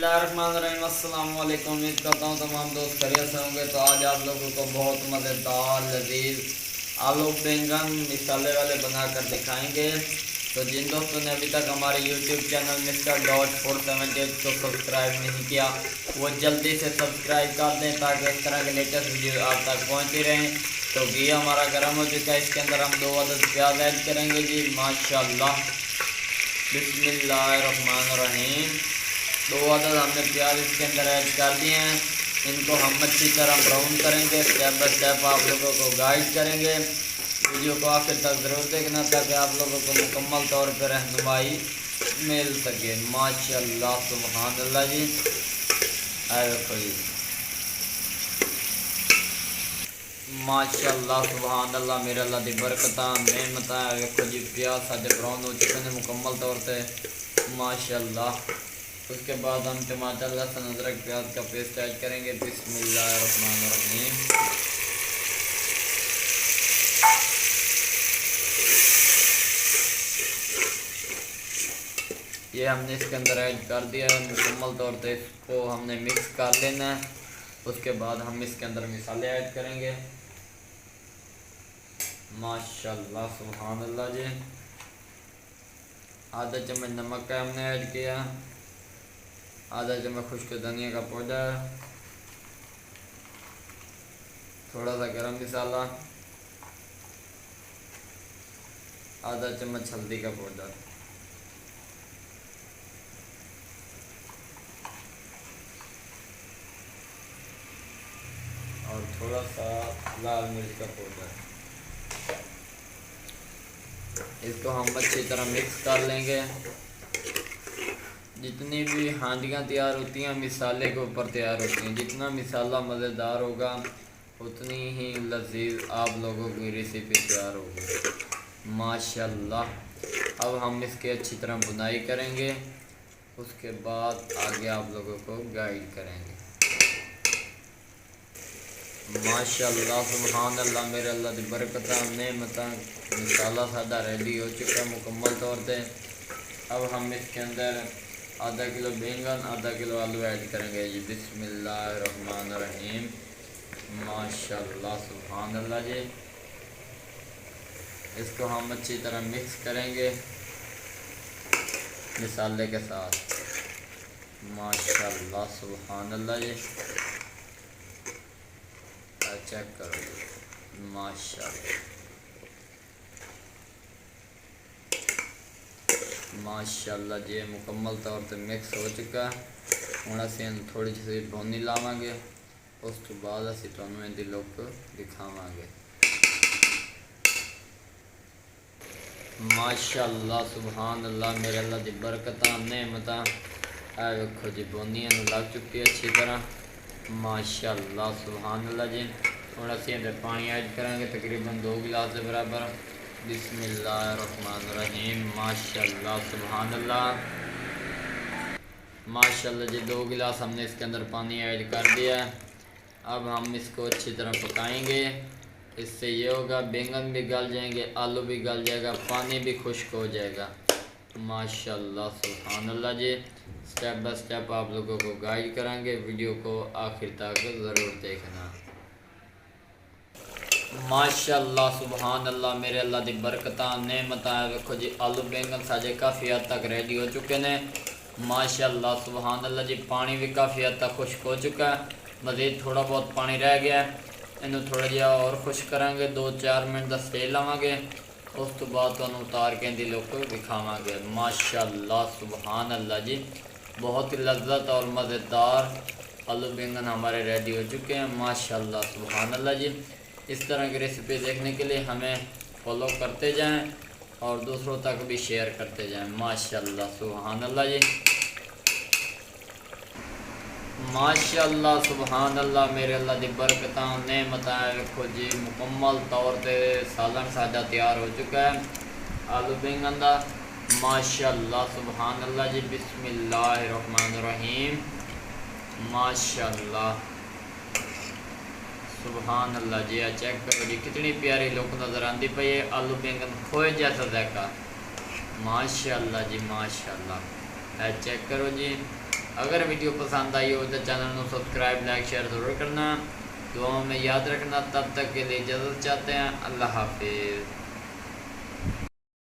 बिस्मिल्लाहिर्रहमानिर्रहीम। अस्सलाम वालेकुम। उम्मीद करता हूँ तमाम दोस्त खैरियत से होंगे। तो आज आप लोगों को बहुत मज़ेदार लजीज आलू बैंगन मिसाले वाले बनाकर दिखाएंगे। तो जिन दोस्तों ने अभी तक हमारे यूट्यूब चैनल मिस्टर डॉट 478 को सब्सक्राइब नहीं किया वो जल्दी से सब्सक्राइब कर दें ताकि इस तरह के लेटेस्ट वीडियो आप तक पहुँचती रहें। तो घी हमारा गर्म हो चुका है, इसके अंदर हम 2 अदद प्याज ऐड करेंगे जी। माशाल्लाह, बिस्मिल्लाहिर्रहमानिर्रहीम। 2 अदद हमने प्याज इसके अंदर ऐड कर दिए हैं। इनको हम अच्छी तरह ब्राउन करेंगे। स्टेप बाय स्टेप आप लोगों को गाइड करेंगे। वीडियो को आखिर तक ज़रूर देखना ताकि आप लोगों को मुकम्मल तौर पर रहनुमाई मिल सके। माशाल्लाह, सुभान अल्लाह जी। आए देखो जी, माशाल्लाह, सुभान अल्लाह, मेरे अल्लाह दी बरकतां नेमतां। देखो जी, प्याज साढ़े ब्राउन हो चुके हैं मुकम्मल तौर पे, माशाल्लाह। उसके बाद हम टमाटर लहसुन अदरक प्याज का पेस्ट ऐड करेंगे। बिस्मिल्लाहिर्रहमानिर्रहीम। ये हमने इसके अंदर ऐड कर दिया है मुकम्मल तौर पे। इसको हमने मिक्स कर लेना है। उसके बाद हम इसके अंदर मिसाले ऐड करेंगे। माशाल्लाह, सुभान अल्लाह जी। आधा चम्मच नमक का हमने ऐड किया, आधा चम्मच खुश्क धनिया का पाउडर, थोड़ा सा गरम मसाला, आधा चम्मच हल्दी का पाउडर और थोड़ा सा लाल मिर्च का पाउडर। इसको हम अच्छी तरह मिक्स कर लेंगे। जितनी भी हांडियाँ तैयार होती हैं मिसाले के ऊपर तैयार होती हैं। जितना मिसाला मज़ेदार होगा उतनी ही लजीज आप लोगों की रेसिपी तैयार होगी। माशाल्लाह। अब हम इसकी अच्छी तरह बुनाई करेंगे। उसके बाद आगे आप लोगों को गाइड करेंगे। माशाल्लाह, सुभान अल्लाह, मेरे अल्लाह की बरकतां नेमतां। मिसाला सादा रेडी हो चुका है मुकम्मल तौर पे। अब हम इसके अंदर आधा किलो बैंगन आधा किलो आलू ऐड करेंगे जी। बिस्मिल्लाहिर्रहमानिर्रहीम। माशाल्लाह, सुभान अल्लाह जी। इसको हम अच्छी तरह मिक्स करेंगे मिसाले के साथ। माशाल्लाह, सुभान अल्लाह जी। चेक करो, माशाल्लाह, माशाल्लाह जी। मुकम्मल तौर पर मिक्स हो चुका। हुण असीं थोड़ी सी भुनी लावांगे। उस तो बाद असीं तुहानूं इहदी लुक दिखावांगे। माशाल्लाह, सुभान अल्लाह, मेरे अल्लाह दी बरकतां नेमतां। आ वेखो जी, भुनी लग चुकी है अच्छी तरह। माशाल्लाह, सुभान अल्लाह जी। हुण असीं इहदे पानी ऐड करांगे तकरीबन 2 गिलास के बराबर। बिस्मिल्लाहिर्रहमानिर्रहीम। माशाल्लाह, सुभान अल्लाह, माशाल्लाह जी। 2 गिलास हमने इसके अंदर पानी ऐड कर दिया है। अब हम इसको अच्छी तरह पकाएंगे। इससे ये होगा बैंगन भी गल जाएंगे, आलू भी गल जाएगा, पानी भी खुश्क हो जाएगा। माशाल्लाह, सुभान अल्लाह जी। स्टेप बाय स्टेप आप लोगों को गाइड कराएंगे। वीडियो को आखिर तक ज़रूर देखना। माशाल्लाह, सुभान अल्लाह, मेरे अल्लाह दी बरकतां नेमतां। देखो जी, आलू बैंगन साजे काफ़ी हद तक रेडी हो चुके हैं। माशाल्लाह, सुभान अल्लाह जी। पानी भी काफ़ी हद तक खुश्क हो चुका है। मज़ीद थोड़ा बहुत पानी रह गया है। इन्हूं थोड़ा जिहा और खुश्क करांगे। 2-4 मिनट का स्टे लावांगे। उस तो बाद तुहानूं उतार के इहदी लुक दिखावांगे। माशाल्लाह, सुभान अल्लाह जी। बहुत ही लज्जत और मज़ेदार आलू बैंगन हमारे रेडी हो चुके हैं। माशाल्लाह, सुभान अल्लाह जी। इस तरह की रेसिपी देखने के लिए हमें फॉलो करते जाएं और दूसरों तक भी शेयर करते जाएं। माशाल्लाह, सुभान अल्लाह जी। माशाल्लाह, सुभान अल्लाह, मेरे अल्लाह दी बरकतां नेमतां। देखो जी, मुकम्मल तौर पे सालन सादा तैयार हो चुका है आलू बैंगन का। माशाल्लाह, सुभान अल्लाह जी। बिस्मिल्लाहिर्रहमानिर्रहीम। माशाल्लाह, सुभान अल्लाह जी। चेक करो जी, कितनी प्यारी लुक नज़र आती पई है। आलू बैंगन खोए जैसा जायका। माशाल्लाह जी, माशाल्लाह। चेक करो जी, अगर वीडियो पसंद आई हो तो चैनल को सब्सक्राइब लाइक शेयर ज़रूर करना। दुआओं में याद रखना। तब तक के लिए इजाज़त चाहते हैं। अल्लाह हाफिज़।